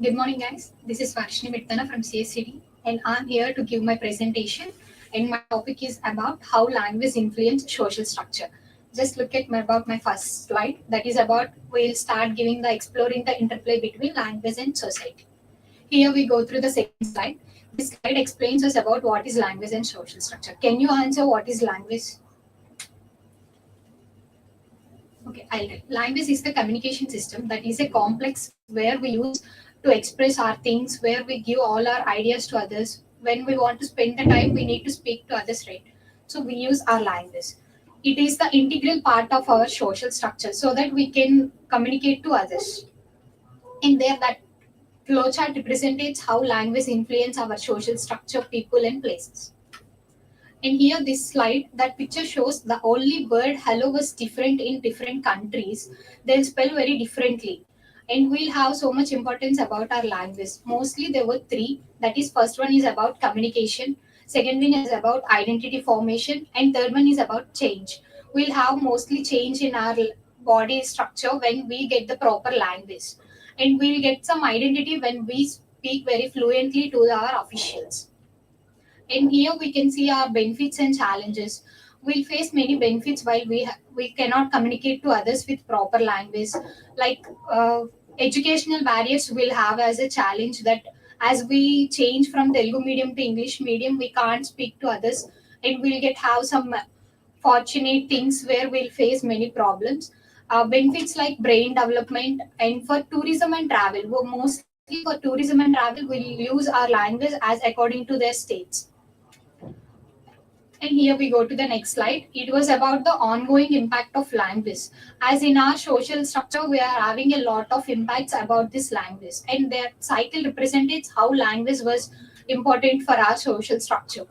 Good morning, guys. This is Varshini Mittana from CSE-D, and I'm here to give my presentation. And my topic is about how language influence social structure. Just look at about my first slide. That is about we'll start giving the exploring the interplay between language and society. Here we go through the second slide. This slide explains us about what is language and social structure. Can you answer what is language? Okay, I'll tell. Language is the communication system that is a complex where we use to express our things, where we give all our ideas to others. When we want to spend the time, we need to speak to others, right? So we use our language. It is the integral part of our social structure so that we can communicate to others. In there, that flowchart represents how language influence our social structure, people, and places. And here, this slide, that picture shows the only word hello was different in different countries. They'll spell very differently. And we'll have so much importance about our language. Mostly there were three. That is, first one is about communication. Second one is about identity formation. And third one is about change. We'll have mostly change in our body structure when we get the proper language. And we'll get some identity when we speak very fluently to our officials. And here we can see our benefits and challenges. We'll face many benefits while we cannot communicate to others with proper language. Like educational barriers will have as a challenge that as we change from Telugu medium to English medium, we can't speak to others, and we'll get have some fortunate things where we'll face many problems. Benefits like brain development and for tourism and travel. Mostly for tourism and travel, we'll use our language as according to their states. And here we go to the next slide. It was about the ongoing impact of language. As in our social structure, we are having a lot of impacts about this language. And that cycle represents how language was important for our social structure.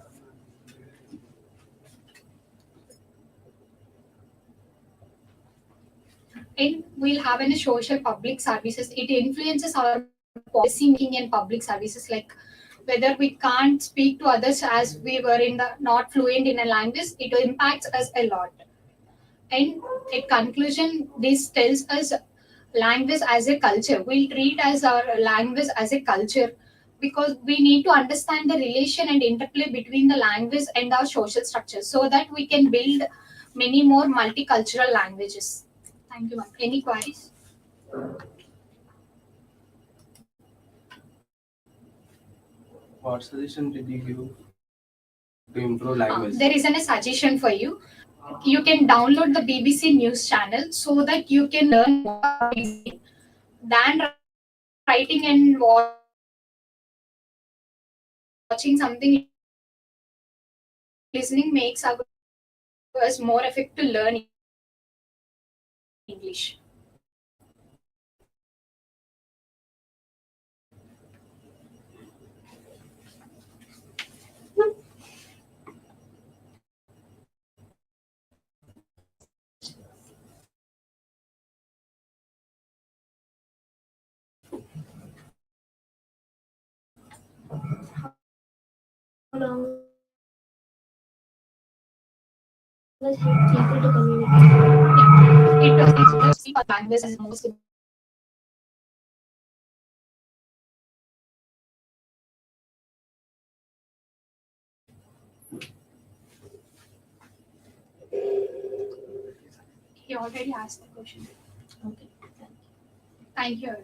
And we'll have in a social public services. It influences our policy making and public services, like whether we can't speak to others as we were in the not fluent in a language, it impacts us a lot. And in conclusion, this tells us language as a culture. We'll treat as our language as a culture because we need to understand the relation and interplay between the language and our social structure so that we can build many more multicultural languages. Thank you, ma'am. Any queries? What suggestion did you give to improve language? There is a suggestion for you. You can download the BBC News channel so that you can learn more about listening than writing and watching something. Listening makes us more effective to learn English. How long does help people to communicate? It does speak our language as most. He already asked the question. Okay. Thank you.